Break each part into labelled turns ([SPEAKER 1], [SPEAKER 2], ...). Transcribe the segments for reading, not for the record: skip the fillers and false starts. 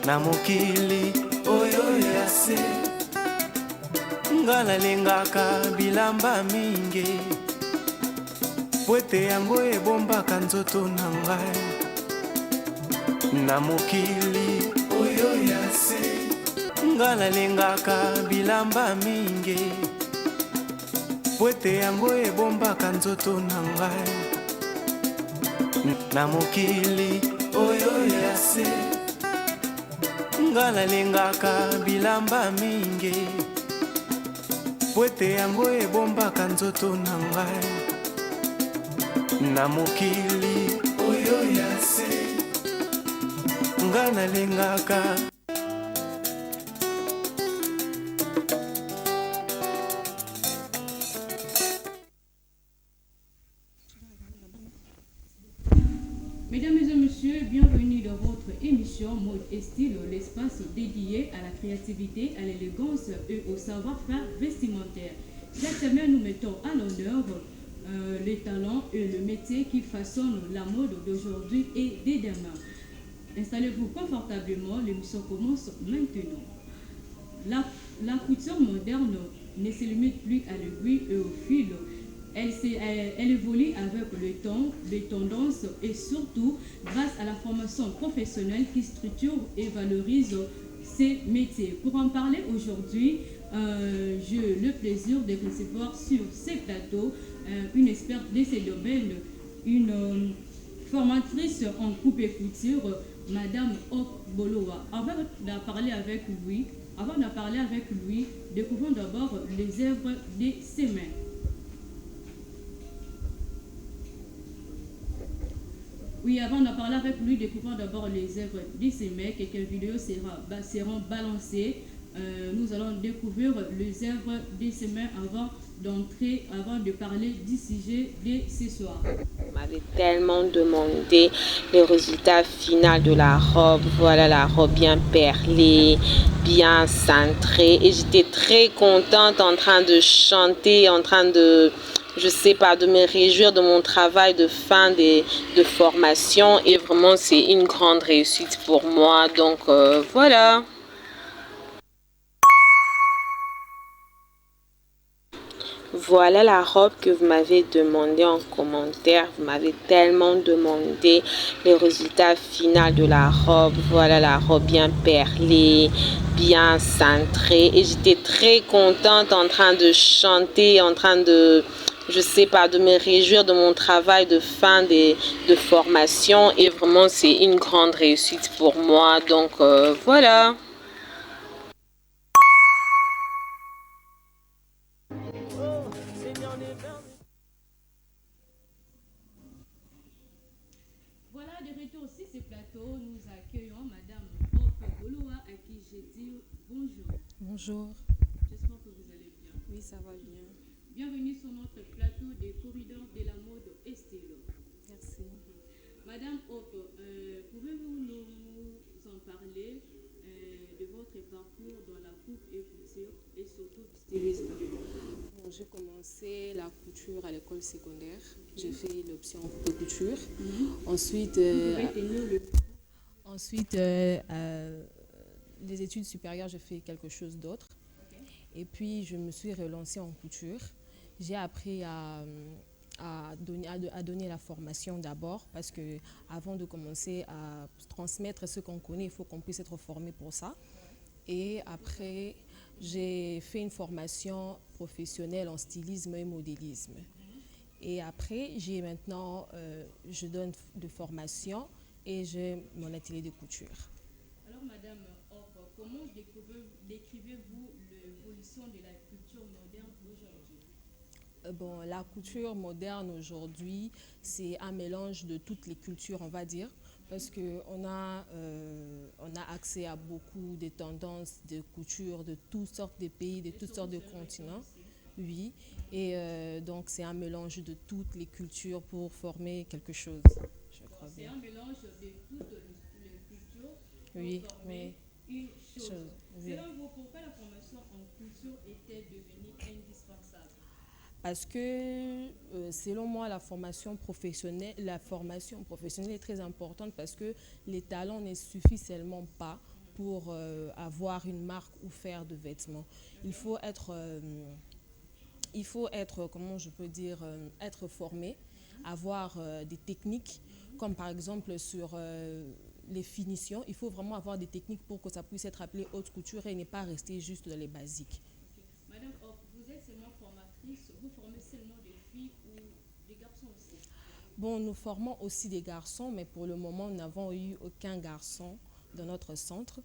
[SPEAKER 1] na mokili oyo ya se nga nalengaka bilamba mingi po ete yango ebombaka nzoto na ngai na mokili oyo ya se nga nalengaka bilamba mingi po ete yango ebombaka nzoto na ngai na mokili oyo ya se nga nalengaka bilamba mingi po ete yango ebombaka nzoto na ngai na mokili oyo ya se nga nalengaka.
[SPEAKER 2] Mesdames et messieurs, bienvenue dans votre émission Mode et Style, l'espace dédié à la créativité, à l'élégance et au savoir-faire vestimentaire. Cette semaine, nous mettons à l'honneur les talents et le métier qui façonnent la mode d'aujourd'hui et des demain. Installez-vous confortablement, l'émission commence maintenant. La couture moderne ne se limite plus à l'aiguille et au fil. Elle évolue avec le temps, les tendances et surtout grâce à la formation professionnelle qui structure et valorise ces métiers. Pour en parler aujourd'hui, j'ai le plaisir de recevoir sur ces plateaux une experte de ces domaines, une formatrice en coupe et couture, Madame Hope Bolowa. Avant de parler avec lui, découvrons d'abord les œuvres de ses mains. Oui, avant de parler avec lui, découvrons d'abord les œuvres de ses mains. Quelques vidéos seront balancées. Nous allons découvrir les œuvres de ses mains avant de parler du sujet de ce soir.
[SPEAKER 3] On m'avait tellement demandé le résultat final de la robe. Voilà la robe bien perlée, bien cintrée. Et j'étais très contente en train de chanter, en train de... je sais pas, de me réjouir de mon travail de fin de formation. Et vraiment, c'est une grande réussite pour moi. Donc, voilà. Voilà la robe que vous m'avez demandé en commentaire. Vous m'avez tellement demandé le résultat final de la robe. Voilà la robe bien perlée, bien cintrée. Et j'étais très contente en train de chanter, en train de... je sais pas, de me réjouir de mon travail de fin de formation. Et vraiment, c'est une grande réussite pour moi. Donc, voilà.
[SPEAKER 2] Voilà, de retour sur ce plateau, nous accueillons Madame Hope Bolowa à qui je dis bonjour.
[SPEAKER 4] Bonjour.
[SPEAKER 2] J'espère que vous allez bien.
[SPEAKER 4] Oui, ça va bien.
[SPEAKER 2] Bienvenue sur notre plateau des corridors de la mode et style.
[SPEAKER 4] Merci.
[SPEAKER 2] Madame Hope, pouvez-vous nous en parler de votre parcours dans la coupe et couture et surtout du stylisme?
[SPEAKER 4] Bon, j'ai commencé la couture à l'école secondaire. J'ai fait l'option coupe et couture. Ensuite, les études supérieures, j'ai fait quelque chose d'autre. Et puis, je me suis relancée en couture. J'ai appris à donner la formation d'abord parce que avant de commencer à transmettre ce qu'on connaît, il faut qu'on puisse être formé pour ça. Et après, j'ai fait une formation professionnelle en stylisme et modélisme. Et après, je donne de formation et j'ai mon atelier de couture.
[SPEAKER 2] Alors, Madame Hope, comment décrivez-vous l'évolution de la culture moderne aujourd'hui?
[SPEAKER 4] Bon, la couture moderne aujourd'hui, c'est un mélange de toutes les cultures, on va dire, parce qu'on a accès à beaucoup de tendances de couture de toutes sortes de pays, de toutes sortes de continents. Oui, et donc c'est un mélange de toutes les cultures pour former quelque chose, je crois bien.
[SPEAKER 2] C'est un mélange de toutes les cultures pour
[SPEAKER 4] Oui,
[SPEAKER 2] former une chose.
[SPEAKER 4] Oui.
[SPEAKER 2] Selon vous, pourquoi la formation en culture était devenue indispensable?
[SPEAKER 4] Parce que selon moi, la formation professionnelle est très importante parce que les talents ne suffisent seulement pas pour avoir une marque ou faire de vêtements. Il faut être, comment je peux dire, être formé, avoir des techniques, comme par exemple sur les finitions. Il faut vraiment avoir des techniques pour que ça puisse être appelé haute couture et ne pas rester juste dans les basiques.
[SPEAKER 2] Okay. Madame, vous êtes seulement formatrice, vous formez seulement des filles ou des garçons aussi?
[SPEAKER 4] Bon, nous formons aussi des garçons, mais pour le moment, nous n'avons eu aucun garçon dans notre centre.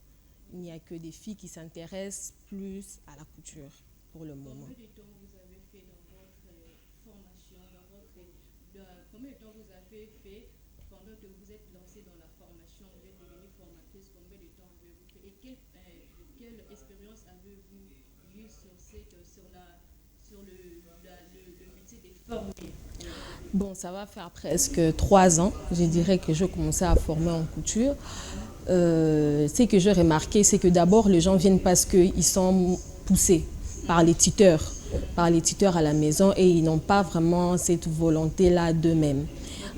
[SPEAKER 4] Il n'y a que des filles qui s'intéressent plus à la couture pour le moment.
[SPEAKER 2] Combien de temps vous avez fait dans votre formation, combien de temps vous avez fait pendant que vous êtes lancé dans la formation, vous êtes devenue formatrice, combien de temps avez-vous fait et quelle expérience avez-vous eu sur le métier des formés?
[SPEAKER 4] Bon, ça va faire presque 3 ans, je dirais, que je commençais à former en couture. Ce que j'ai remarqué, c'est que d'abord, les gens viennent parce qu'ils sont poussés par les tuteurs à la maison et ils n'ont pas vraiment cette volonté-là d'eux-mêmes.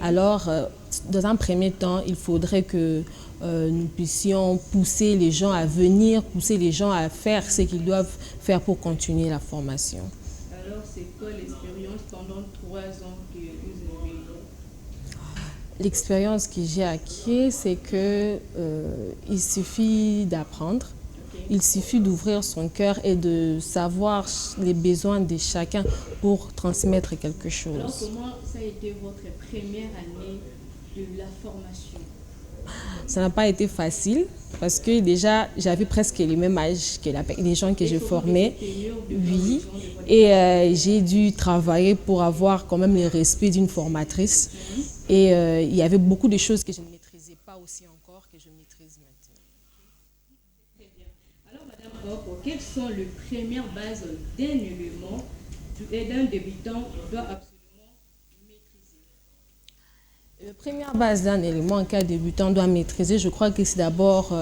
[SPEAKER 4] Alors, dans un premier temps, il faudrait que nous puissions pousser les gens à venir, pousser les gens à faire ce qu'ils doivent faire pour continuer la formation.
[SPEAKER 2] Alors, c'est quoi l'expérience pendant 3 ans que vous avez eu?
[SPEAKER 4] L'expérience que j'ai acquise, c'est que il suffit d'apprendre, il suffit d'ouvrir son cœur et de savoir les besoins de chacun pour transmettre quelque chose.
[SPEAKER 2] Alors, comment ça a été votre première année de la formation?
[SPEAKER 4] Ça n'a pas été facile parce que déjà, j'avais presque les mêmes âges que les gens que je formais. Oui, et j'ai dû travailler pour avoir quand même le respect d'une formatrice. Et il y avait beaucoup de choses que je ne maîtrisais pas aussi encore, que je maîtrise maintenant.
[SPEAKER 2] Très bien. Alors, Madame Bob, quelles sont les premières bases d'un élément d'un débutant doit absolument maîtriser?
[SPEAKER 4] La première base d'un élément qu'un débutant doit maîtriser, je crois que c'est d'abord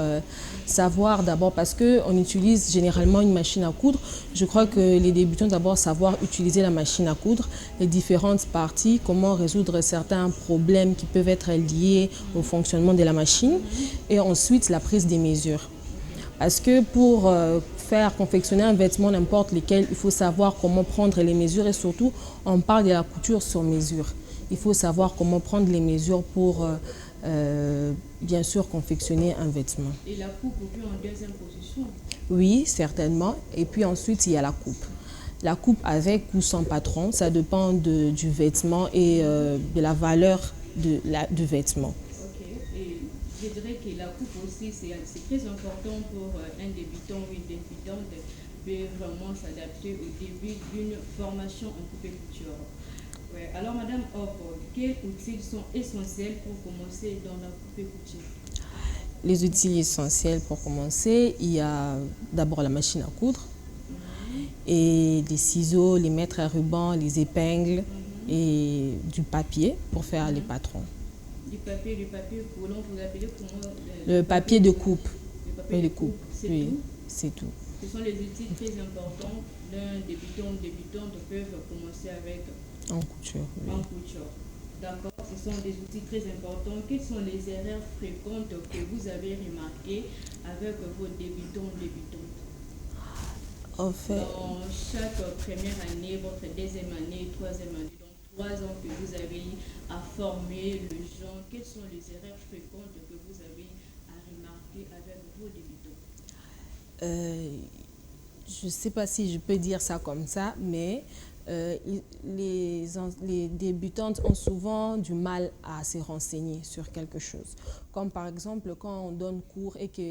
[SPEAKER 4] savoir parce qu'on utilise généralement une machine à coudre. Je crois que les débutants d'abord savoir utiliser la machine à coudre, les différentes parties, comment résoudre certains problèmes qui peuvent être liés au fonctionnement de la machine et ensuite la prise des mesures. Parce que pour faire confectionner un vêtement n'importe lequel, il faut savoir comment prendre les mesures et surtout on parle de la couture sur mesure. Il faut savoir comment prendre les mesures pour, bien sûr, confectionner un vêtement.
[SPEAKER 2] Et la coupe vient en deuxième position?
[SPEAKER 4] Oui, certainement. Et puis ensuite, il y a la coupe. La coupe avec ou sans patron, ça dépend du vêtement et de la valeur du vêtement.
[SPEAKER 2] Ok. Et je dirais que la coupe aussi, c'est très important pour un débutant ou une débutante de vraiment s'adapter au début d'une formation en coupe et couture. Ouais. Alors, Madame Hopp, quels outils sont essentiels pour commencer dans la coupe et couture?
[SPEAKER 4] Les outils essentiels pour commencer, il y a d'abord la machine à coudre et des ciseaux, les mètres à ruban, les épingles et du papier pour faire les patrons.
[SPEAKER 2] Du papier collant, vous appelez comment?
[SPEAKER 4] Le papier de coupe.
[SPEAKER 2] Le papier de coupe, c'est tout?
[SPEAKER 4] C'est tout.
[SPEAKER 2] Ce sont les outils très importants d'un débutant ou débutante peuvent commencer avec
[SPEAKER 4] en couture. Oui.
[SPEAKER 2] En couture. D'accord, ce sont des outils très importants. Quelles sont les erreurs fréquentes que vous avez remarquées avec vos débutants ou débutantes?
[SPEAKER 4] En fait,
[SPEAKER 2] dans chaque première année, votre deuxième année, troisième année, donc 3 ans que vous avez à former le genre, quelles sont les erreurs fréquentes que vous avez à remarquer avec vos débutants?
[SPEAKER 4] Je ne sais pas si je peux dire ça comme ça, mais les débutantes ont souvent du mal à se renseigner sur quelque chose. Comme par exemple, quand on donne cours et que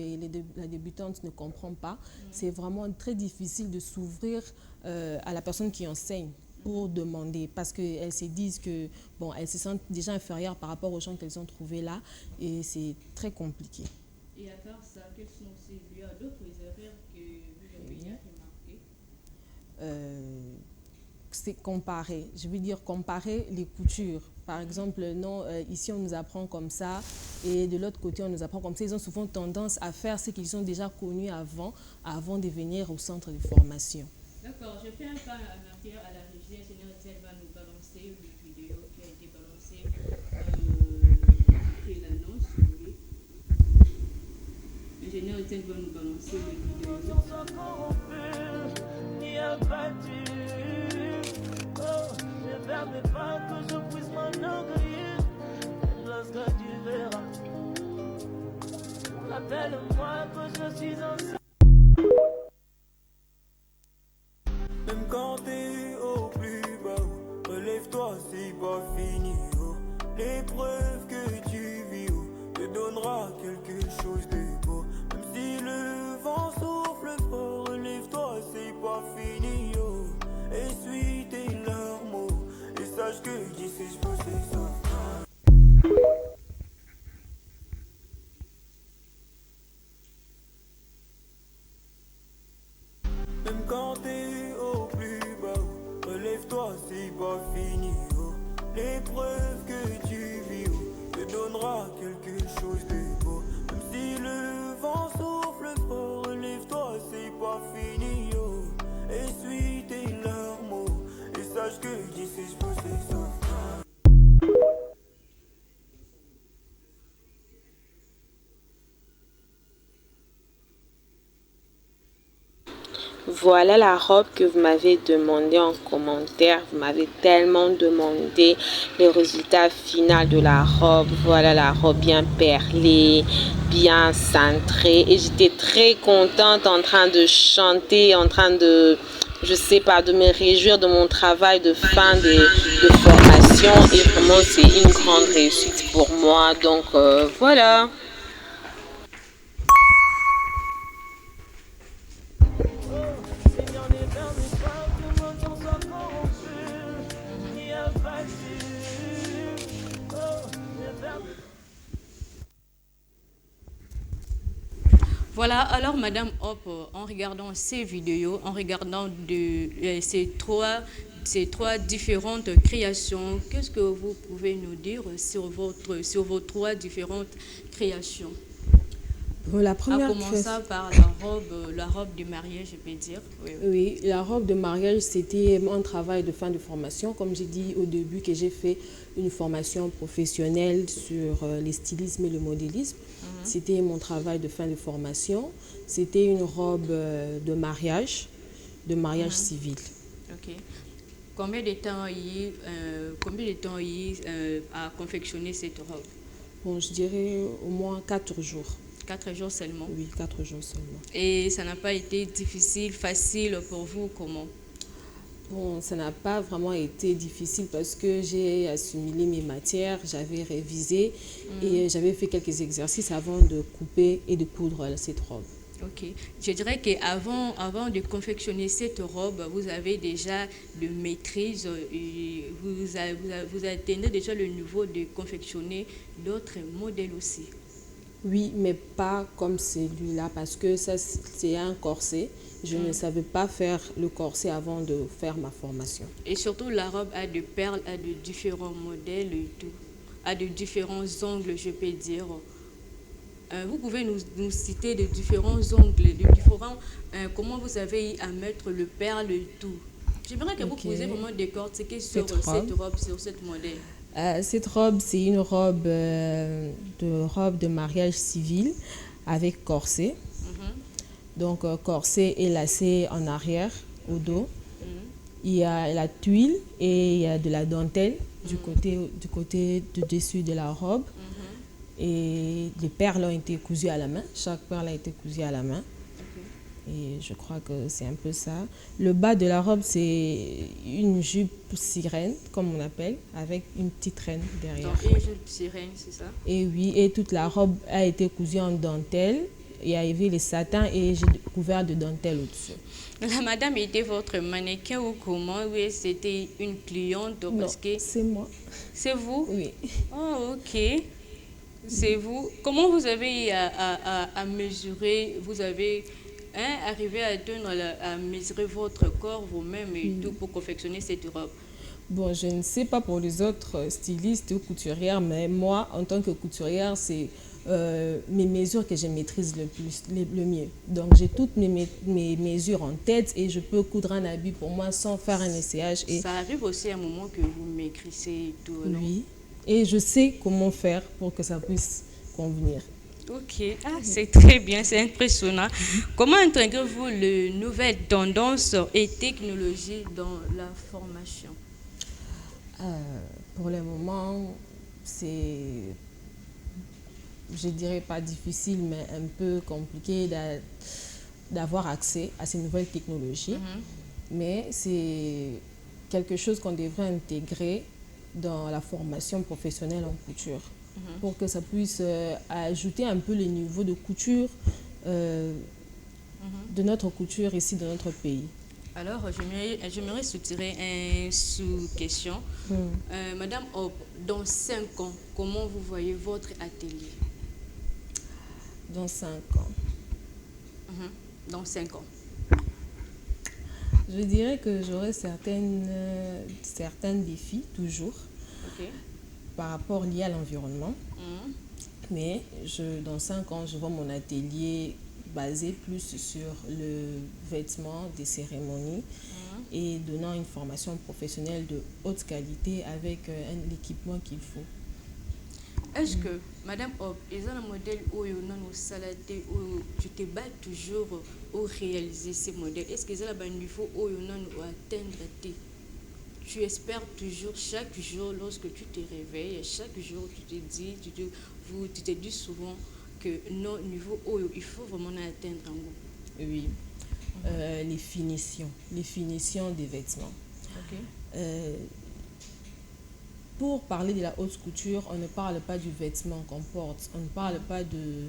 [SPEAKER 4] la débutante ne comprend pas, c'est vraiment très difficile de s'ouvrir à la personne qui enseigne pour demander, parce qu'elles se disent que, bon, elles se sentent déjà inférieures par rapport aux gens qu'elles ont trouvés là, et c'est très compliqué.
[SPEAKER 2] Et à part ça, quelles sont aussi d'autres erreurs que vous avez remarquées?
[SPEAKER 4] C'est comparer. Je veux dire comparer les coutures. Par exemple, non, ici on nous apprend comme ça et de l'autre côté on nous apprend comme ça. Ils ont souvent tendance à faire ce qu'ils ont déjà connu avant de venir au centre de formation.
[SPEAKER 2] D'accord, je fais un pas en arrière à la régie. Ingénieur, elle va nous balancer une vidéo qui a été balancée après l'annonce. Oui. partenaire Etienne va nous balancer le vidéo.
[SPEAKER 1] Même quand t'es au plus bas, relève-toi, c'est pas fini. Oh. L'épreuve que tu vis te donnera quelque chose de beau. Même si le vent souffle fort, relève-toi, c'est pas fini. Oh. Essuie tes larmes et sache que d'ici je peux c'est ça. Même quand t'es au plus bas, relève-toi, c'est pas fini. Oh. L'épreuve que tu vis te donnera quelque chose de beau. Même si le vent souffle fort, relève-toi, c'est pas fini. Oh. Essuie tes larmes et sache que d'ici je peux c'est ça.
[SPEAKER 3] Voilà la robe que vous m'avez demandé en commentaire. Vous m'avez tellement demandé le résultat final de la robe. Voilà la robe bien perlée, bien cintrée. Et j'étais très contente en train de chanter, en train de, je sais pas, de me réjouir de mon travail de fin de formation. Et vraiment, c'est une grande réussite pour moi. Donc, voilà.
[SPEAKER 2] Voilà, alors Madame Hop, en regardant ces vidéos, en regardant ces trois différentes créations, qu'est-ce que vous pouvez nous dire sur vos trois différentes créations?
[SPEAKER 4] Bon, la première
[SPEAKER 2] En commençant par la robe du mariage, je peux dire. Oui, oui.
[SPEAKER 4] Oui, la robe de mariage, c'était mon travail de fin de formation. Comme j'ai dit au début que j'ai fait une formation professionnelle sur les stylismes et le modélisme. C'était mon travail de fin de formation. C'était une robe de mariage civil.
[SPEAKER 2] Ok. Combien de temps à confectionner cette robe?
[SPEAKER 4] Bon, je dirais au moins 4 jours.
[SPEAKER 2] 4 jours seulement?
[SPEAKER 4] Oui, 4 jours seulement.
[SPEAKER 2] Et ça n'a pas été difficile, facile pour vous, comment?
[SPEAKER 4] Bon, ça n'a pas vraiment été difficile parce que j'ai assimilé mes matières, j'avais révisé et j'avais fait quelques exercices avant de couper et de coudre cette robe.
[SPEAKER 2] Ok. Je dirais qu'avant de confectionner cette robe, vous avez déjà de maîtrise et vous atteignez déjà le niveau de confectionner d'autres modèles aussi.
[SPEAKER 4] Oui, mais pas comme celui-là parce que ça, c'est un corset. Je ne savais pas faire le corset avant de faire ma formation.
[SPEAKER 2] Et surtout, la robe a de perles, a de différents modèles et tout, a de différents angles, je peux dire. Vous pouvez nous citer de différents ongles, comment vous avez à mettre le perle et tout. J'aimerais que vous puissiez vraiment décortiquer sur cette robe, sur cette modèle.
[SPEAKER 4] Cette robe, c'est une robe de mariage civil avec corset. Donc, corset et lacet en arrière, au dos. Il y a la tuile et il y a de la dentelle du côté du dessus de la robe. Et les perles ont été cousues à la main. Chaque perle a été cousue à la main. Et je crois que c'est un peu ça. Le bas de la robe, c'est une jupe sirène, comme on appelle, avec une petite reine derrière.
[SPEAKER 2] Donc, une jupe sirène, c'est ça?
[SPEAKER 4] Et oui, et toute la robe a été cousue en dentelle. Il y avait les satins et j'ai couvert de dentelle au-dessus.
[SPEAKER 2] La madame était votre mannequin ou comment? Oui, c'était une cliente parce que...
[SPEAKER 4] c'est moi.
[SPEAKER 2] C'est vous?
[SPEAKER 4] Oui.
[SPEAKER 2] Oh, ok. C'est vous. Comment vous avez à mesurer, vous avez arrivé à mesurer votre corps vous-même et tout pour confectionner cette robe?
[SPEAKER 4] Bon, je ne sais pas pour les autres stylistes ou couturières, mais moi, en tant que couturière, c'est mes mesures que je maîtrise le mieux. Donc, j'ai toutes mes mesures en tête et je peux coudre un habit pour moi sans faire un essayage. Et
[SPEAKER 2] ça arrive aussi à un moment que vous maîtrisez et tout, non?
[SPEAKER 4] Oui, et je sais comment faire pour que ça puisse convenir.
[SPEAKER 5] Ok, ah, c'est très bien, c'est impressionnant. Comment intégrez-vous les nouvelles tendances et technologies dans la formation?
[SPEAKER 4] Pour le moment, c'est, je dirais pas difficile, mais un peu compliqué d'avoir accès à ces nouvelles technologies. Mais c'est quelque chose qu'on devrait intégrer dans la formation professionnelle en couture pour que ça puisse ajouter un peu le niveau de couture, de notre couture ici dans notre pays.
[SPEAKER 5] Alors, j'aimerais soutirer une sous-question. Madame Hope, dans 5 ans, comment vous voyez votre atelier?
[SPEAKER 4] Dans 5 ans.
[SPEAKER 5] Dans 5 ans.
[SPEAKER 4] Je dirais que j'aurai certains défis, toujours, par rapport liés à l'environnement. Mais dans 5 ans, je vois mon atelier basé plus sur le vêtement des cérémonies et donnant une formation professionnelle de haute qualité avec l'équipement qu'il faut.
[SPEAKER 5] Est-ce que, Madame Hope, ils ont un modèle où tu te bats toujours au réaliser ces modèles? Est-ce qu'ils ont un niveau où ils ont atteindre tu espères toujours chaque jour lorsque tu te réveilles, chaque jour tu te dis souvent que non, niveau où il faut vraiment atteindre un goût?
[SPEAKER 4] Oui, les finitions des vêtements. Pour parler de la haute couture, on ne parle pas du vêtement qu'on porte, on ne parle pas de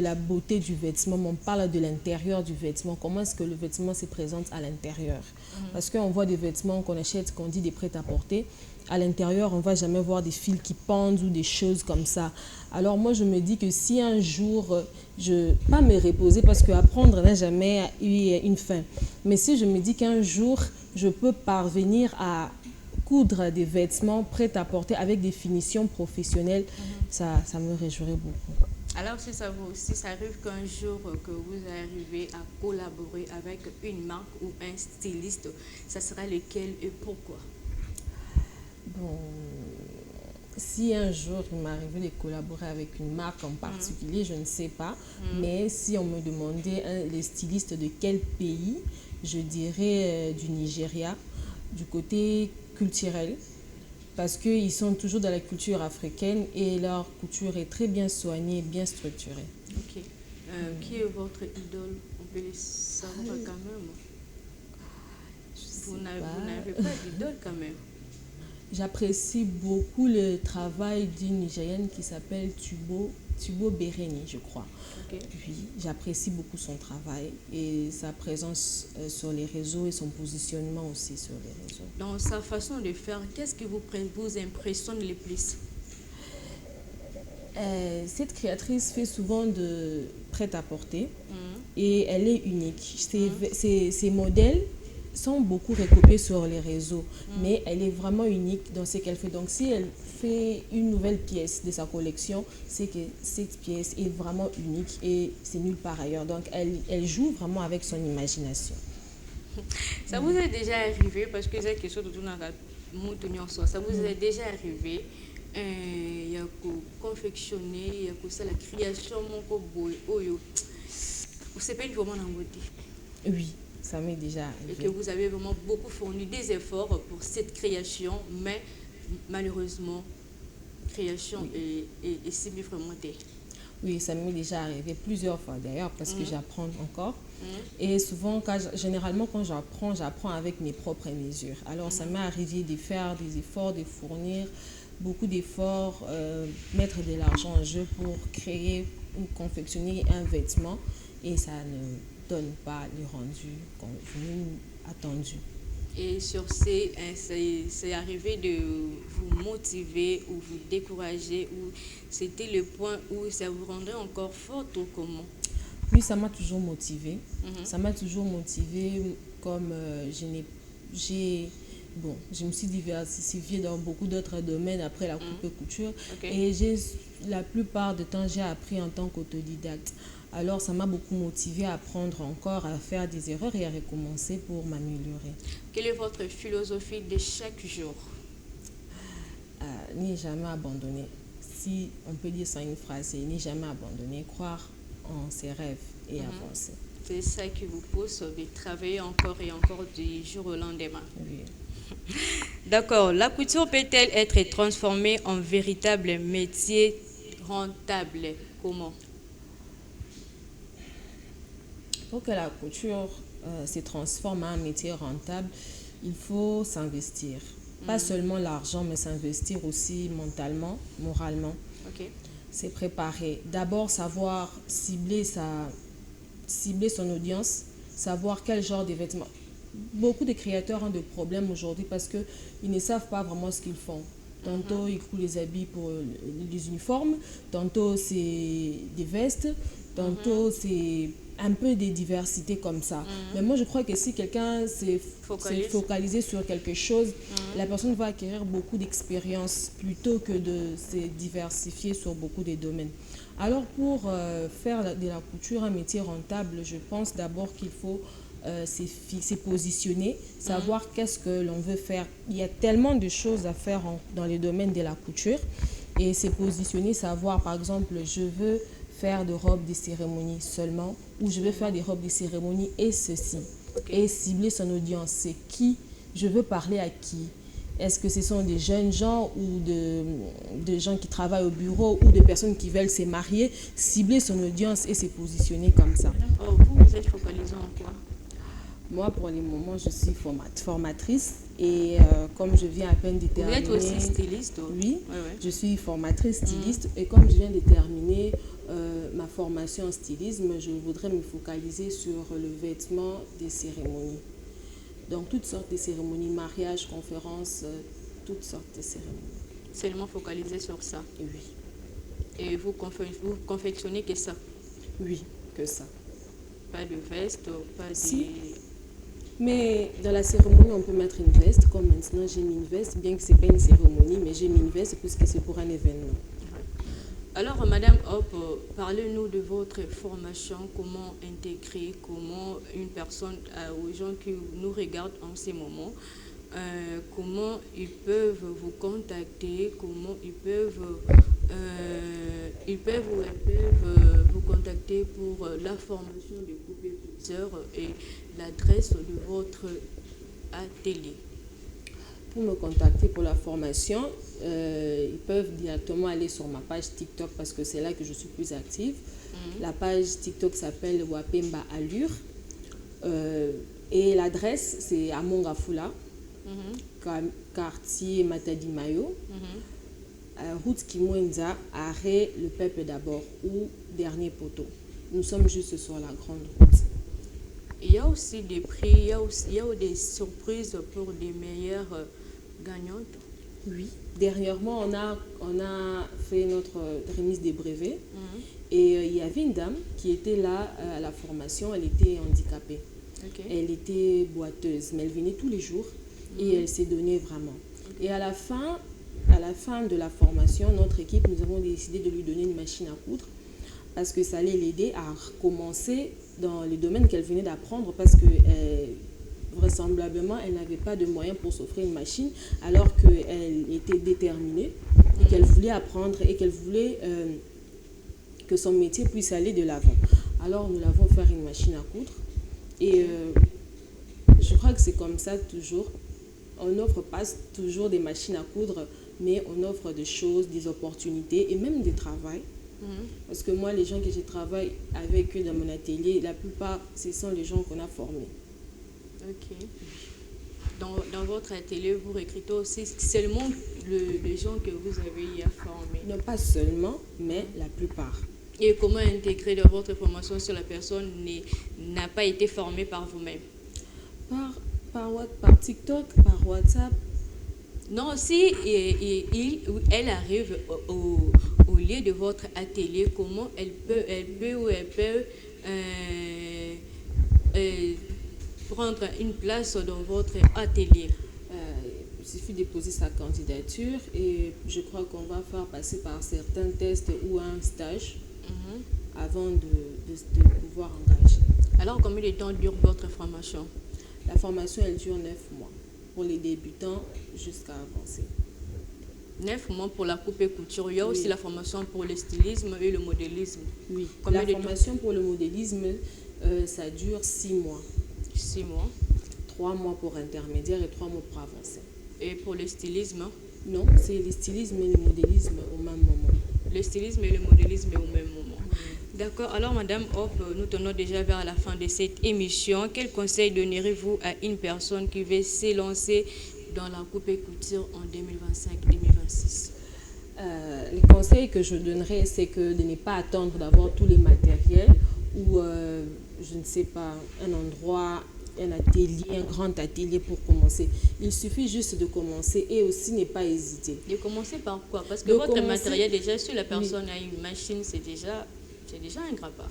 [SPEAKER 4] la beauté du vêtement, mais on parle de l'intérieur du vêtement. Comment est-ce que le vêtement se présente à l'intérieur? Parce qu'on voit des vêtements qu'on achète, qu'on dit des prêt-à-porter. À l'intérieur, on ne va jamais voir des fils qui pendent ou des choses comme ça. Alors moi, je me dis que si un jour, pas me reposer parce qu'apprendre n'a jamais eu une fin. Mais si je me dis qu'un jour, je peux parvenir à coudre des vêtements prêts à porter avec des finitions professionnelles, ça me réjouirait beaucoup.
[SPEAKER 5] Alors, si ça arrive qu'un jour que vous arrivez à collaborer avec une marque ou un styliste, ça sera lequel et pourquoi?
[SPEAKER 4] Bon, si un jour il m'arrivait de collaborer avec une marque en particulier, je ne sais pas. Mais si on me demandait les stylistes de quel pays, je dirais du Nigeria, du côté culturel, parce qu'ils sont toujours dans la culture africaine et leur couture est très bien soignée, bien structurée.
[SPEAKER 5] Ok. Qui est votre idole? On peut le savoir quand même. Vous n'avez pas d'idole quand même.
[SPEAKER 4] J'apprécie beaucoup le travail d'une Nigérienne qui s'appelle Tubo Bereni, je crois. Oui, j'apprécie beaucoup son travail et sa présence sur les réseaux et son positionnement aussi sur les réseaux.
[SPEAKER 5] Dans sa façon de faire, qu'est-ce qui vous impressionne le plus?
[SPEAKER 4] Cette créatrice fait souvent de prêt-à-porter et elle est unique. Ses modèles sont beaucoup recopiés sur les réseaux, mais elle est vraiment unique dans ce qu'elle fait. Donc, si elle fait une nouvelle pièce de sa collection, c'est que cette pièce est vraiment unique et c'est nulle part ailleurs. Donc, elle joue vraiment avec son imagination.
[SPEAKER 5] Ça vous est déjà arrivé, parce que c'est quelque chose de tout ça vous est déjà arrivé, il y a confectionner, il y a ça la création, c'est pas vraiment en beauté.
[SPEAKER 4] Oui. Ça m'est déjà arrivé.
[SPEAKER 5] Et que vous avez vraiment beaucoup fourni des efforts pour cette création, mais malheureusement, création est semi-vraiment.
[SPEAKER 4] Oui, ça m'est déjà arrivé plusieurs fois d'ailleurs parce que j'apprends encore. Et souvent, généralement, quand j'apprends avec mes propres mesures. Alors, ça m'est arrivé de faire des efforts, de fournir beaucoup d'efforts, mettre de l'argent en jeu pour créer ou confectionner un vêtement et ça ne donne pas le rendu attendu.
[SPEAKER 5] Et sur c'est arrivé de vous motiver ou vous décourager, ou c'était le point où ça vous rendrait encore forte ou comment?
[SPEAKER 4] Oui, ça m'a toujours motivée. Ça m'a toujours motivée comme je me suis diversifiée dans beaucoup d'autres domaines après la coupe et couture. Et la plupart du temps, j'ai appris en tant qu'autodidacte. Alors, ça m'a beaucoup motivée à apprendre encore, à faire des erreurs et à recommencer pour m'améliorer.
[SPEAKER 5] Quelle est votre philosophie de chaque jour?
[SPEAKER 4] N'y jamais abandonner. si on peut dire ça une phrase, c'est ne jamais abandonner, croire en ses rêves et avancer.
[SPEAKER 5] C'est ça qui vous pousse de travailler encore et encore du jour au lendemain.
[SPEAKER 4] Oui.
[SPEAKER 5] D'accord. La couture peut-elle être transformée en véritable métier rentable? Comment?
[SPEAKER 4] Pour que la couture se transforme en un métier rentable, il faut s'investir. Pas seulement l'argent, mais s'investir aussi mentalement, moralement.
[SPEAKER 5] Ok.
[SPEAKER 4] C'est préparer. D'abord, savoir cibler son audience, savoir quel genre de vêtements. Beaucoup de créateurs ont des problèmes aujourd'hui parce qu'ils ne savent pas vraiment ce qu'ils font. Tantôt, ils coulent les habits pour les uniformes, tantôt, c'est des vestes, tantôt, c'est un peu des diversités comme ça. Mais moi, je crois que si quelqu'un s'est focalisé sur quelque chose, la personne va acquérir beaucoup d'expérience plutôt que de se diversifier sur beaucoup de domaines. Alors, pour faire de la couture un métier rentable, je pense d'abord qu'il faut se positionner, savoir qu'est-ce que l'on veut faire. Il y a tellement de choses à faire dans le domaine de la couture et se positionner, savoir par exemple, je veux faire des robes de cérémonie seulement ou je veux faire des robes de cérémonie et ceci. Okay. Et cibler son audience, c'est qui, je veux parler à qui. Est-ce que ce sont des jeunes gens ou des gens qui travaillent au bureau ou des personnes qui veulent se marier? Cibler son audience et se positionner comme ça.
[SPEAKER 5] Oh, vous êtes focalisé en quoi?
[SPEAKER 4] Moi, pour le moment, je suis formatrice et comme je viens à peine de terminer...
[SPEAKER 5] Vous êtes aussi styliste?
[SPEAKER 4] Oui, je suis formatrice styliste et comme je viens de terminer ma formation en stylisme, je voudrais me focaliser sur le vêtement des cérémonies. Donc, toutes sortes de cérémonies, mariage, conférences, toutes sortes de cérémonies.
[SPEAKER 5] Seulement focalisé sur ça?
[SPEAKER 4] Oui.
[SPEAKER 5] Et vous confectionnez que ça?
[SPEAKER 4] Oui, que ça.
[SPEAKER 5] Pas de veste, pas de...
[SPEAKER 4] Si. Mais dans la cérémonie, on peut mettre une veste. Comme maintenant, j'ai mis une veste, bien que ce n'est pas une cérémonie, mais j'ai mis une veste puisque c'est pour un événement.
[SPEAKER 5] Alors, Madame Hop, parlez-nous de votre formation, comment intégrer, comment une personne, aux gens qui nous regardent en ces moments, comment ils peuvent vous contacter, comment ils peuvent vous contacter pour la formation de coupe-écouteurs et l'adresse de votre atelier.
[SPEAKER 4] Pour me contacter pour la formation, ils peuvent directement aller sur ma page TikTok parce que c'est là que je suis plus active. La page TikTok s'appelle Wapemba Allure et l'adresse c'est à Mongafula, quartier Matadi Mayo, route Kimwenza, arrêt Le Peuple d'abord ou dernier poteau. Nous sommes juste sur la grande route.
[SPEAKER 5] Il y a aussi des prix, il y a des surprises pour les meilleures gagnantes.
[SPEAKER 4] Oui, dernièrement on a fait notre remise des brevets et il y avait une dame qui était là à la formation, elle était handicapée. Okay. Elle était boiteuse, mais elle venait tous les jours et elle s'est donnée vraiment. Et à la fin de la formation, notre équipe, nous avons décidé de lui donner une machine à coudre parce que ça allait l'aider à recommencer dans les domaines qu'elle venait d'apprendre parce que vraisemblablement, elle n'avait pas de moyens pour s'offrir une machine alors qu'elle était déterminée et qu'elle voulait apprendre et qu'elle voulait que son métier puisse aller de l'avant. Alors, nous l'avons fait une machine à coudre et je crois que c'est comme ça toujours. On n'offre pas toujours des machines à coudre, mais on offre des choses, des opportunités et même du travail. Parce que moi, les gens que je travaille avec eux dans mon atelier, la plupart, ce sont les gens qu'on a formés.
[SPEAKER 5] Ok. Dans votre atelier, vous recrutez aussi seulement les gens que vous avez formés? Non,
[SPEAKER 4] pas seulement, mais la plupart.
[SPEAKER 5] Et comment intégrer dans votre formation si la personne n'a pas été formée par vous-même?
[SPEAKER 4] Par TikTok, par WhatsApp.
[SPEAKER 5] Non, si elle arrive au lieu de votre atelier, comment elle peut prendre une place dans votre atelier?
[SPEAKER 4] Il suffit de poser sa candidature et je crois qu'on va faire passer par certains tests ou un stage avant de pouvoir engager.
[SPEAKER 5] Alors, combien de temps dure votre formation?
[SPEAKER 4] La formation, elle dure 9 mois pour les débutants jusqu'à avancer.
[SPEAKER 5] 9 mois pour la coupe et couture. Il y a aussi la formation pour le stylisme et le modélisme.
[SPEAKER 4] Oui,
[SPEAKER 5] Combien
[SPEAKER 4] la formation pour le modélisme, ça dure 6 mois.
[SPEAKER 5] 6 mois.
[SPEAKER 4] 3 mois pour intermédiaire et 3 mois pour avancé.
[SPEAKER 5] Et pour le stylisme?
[SPEAKER 4] Non, c'est le stylisme et le modélisme au même moment.
[SPEAKER 5] Le stylisme et le modélisme au même moment. D'accord. Alors, Madame Hop, nous tenons déjà vers la fin de cette émission. Quel conseil donnerez-vous à une personne qui veut s'élancer dans la coupe et couture en 2025-2026?
[SPEAKER 4] Les conseils que je donnerais, c'est que de ne pas attendre d'avoir tous les matériels ou, je ne sais pas, un endroit, un atelier, un grand atelier pour commencer. Il suffit juste de commencer et aussi ne pas hésiter.
[SPEAKER 5] De commencer par quoi? Parce que votre matériel, déjà, si la personne a une machine, c'est déjà un grand pas.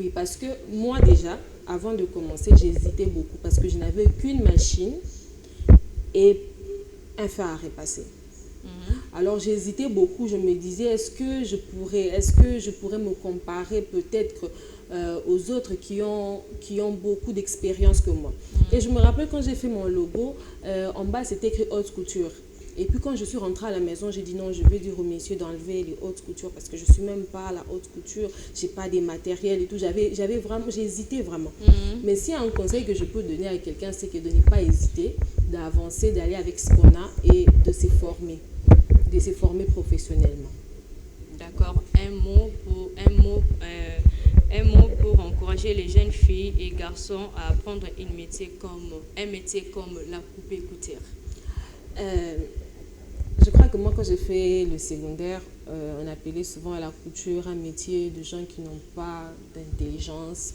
[SPEAKER 4] Oui, parce que moi déjà, avant de commencer, j'hésitais beaucoup parce que je n'avais qu'une machine et un fer à repasser. Alors j'hésitais beaucoup, je me disais est-ce que je pourrais me comparer peut-être aux autres qui ont beaucoup d'expérience que moi. Et je me rappelle quand j'ai fait mon logo, en bas c'était écrit haute couture. Et puis quand je suis rentrée à la maison, j'ai dit non, je vais dire aux messieurs d'enlever les hautes coutures parce que je ne suis même pas à la haute couture, je n'ai pas des matériels et tout. J'hésitais vraiment. Mais s'il y a un conseil que je peux donner à quelqu'un, c'est que de ne pas hésiter, d'avancer, d'aller avec ce qu'on a et de se former professionnellement.
[SPEAKER 5] D'accord. Un mot pour encourager les jeunes filles et garçons à apprendre un métier comme la coupe et couture.
[SPEAKER 4] Je crois que moi, quand j'ai fait le secondaire, on appelait souvent à la couture un métier de gens qui n'ont pas d'intelligence.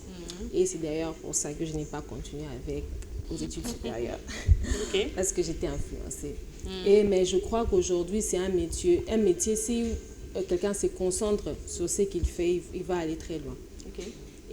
[SPEAKER 4] Et c'est d'ailleurs pour ça que je n'ai pas continué avec aux études supérieures. Parce que j'étais influencée. Mais je crois qu'aujourd'hui, c'est un métier, si quelqu'un se concentre sur ce qu'il fait, il va aller très loin.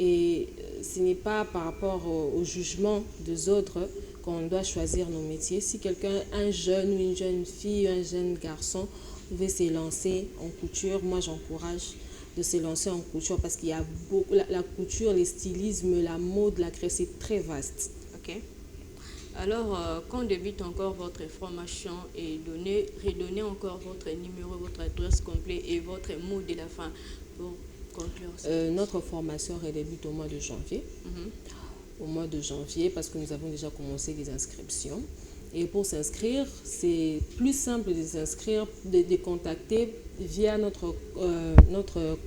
[SPEAKER 4] Et ce n'est pas par rapport au jugement des autres qu'on doit choisir nos métiers. Si quelqu'un, un jeune ou une jeune fille, un jeune garçon veut se lancer en couture, moi j'encourage de se lancer en couture parce qu'il y a beaucoup, la couture, les stylismes, la mode, la création, c'est très vaste.
[SPEAKER 5] Alors, quand débute encore votre formation et redonnez encore votre numéro, votre adresse complète et votre mot de la fin pour conclure.
[SPEAKER 4] Notre formation débute au mois de janvier. Au mois de janvier parce que nous avons déjà commencé les inscriptions. Et pour s'inscrire, c'est plus simple de s'inscrire, de contacter via notre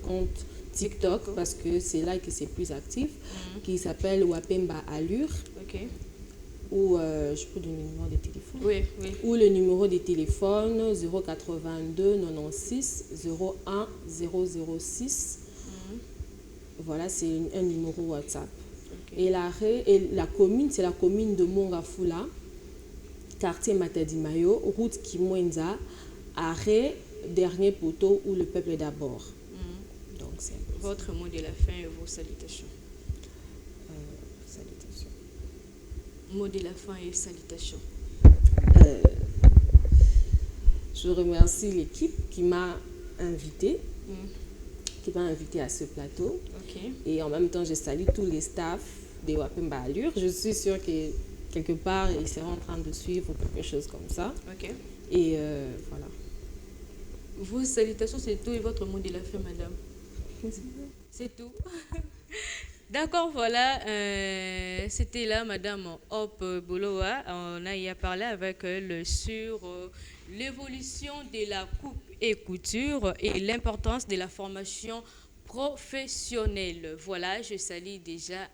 [SPEAKER 4] compte TikTok parce que c'est là que c'est plus actif, qui s'appelle Wapemba Allure. Ou je peux donner le numéro de téléphone.
[SPEAKER 5] Oui.
[SPEAKER 4] Ou le numéro de téléphone 082 96 01 006. Voilà, c'est un numéro WhatsApp. Et la commune, c'est la commune de Mongafula, quartier Matadi-Mayo, route Kimwenza, arrêt dernier poteau où le peuple est d'abord. Donc c'est
[SPEAKER 5] votre mot de la fin et vos salutations. Mot de la fin et salutations.
[SPEAKER 4] Je remercie l'équipe qui m'a invité à ce plateau. Et en même temps, je salue tous les staffs de Wapemba Allure. Je suis sûre que quelque part, ils seront en train de suivre quelque chose comme ça. Et voilà.
[SPEAKER 5] Vos salutations, c'est tout et votre mot de la fin, madame. C'est tout. D'accord, voilà, c'était là Madame Hop Bolowa. On a y a parlé avec elle sur l'évolution de la coupe et couture et l'importance de la formation professionnelle. Voilà, je salue déjà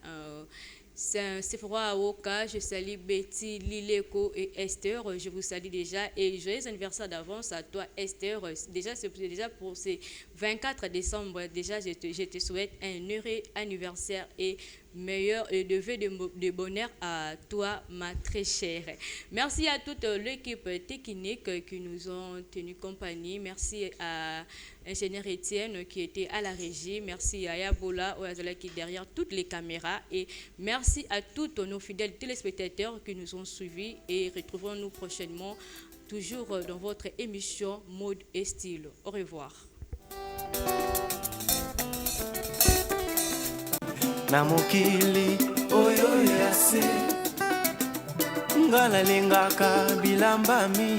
[SPEAKER 5] Sephora Awoka, je salue Betty, Lileko et Esther. Je vous salue déjà et joyeux anniversaire d'avance à toi Esther. Déjà, c'est déjà pour ces 24 décembre. Déjà, je te souhaite un heureux anniversaire et meilleur de vœux de bonheur à toi, ma très chère. Merci à toute l'équipe technique qui nous ont tenu compagnie. Merci à ingénieur Étienne qui était à la régie. Merci à Yabola Oazala qui est derrière toutes les caméras. Et merci à tous nos fidèles téléspectateurs qui nous ont suivis. Et retrouvons-nous prochainement, toujours dans votre émission Mode et Style. Au revoir.
[SPEAKER 1] Na mokili oyo yase ngala lengaka bilamba mingi.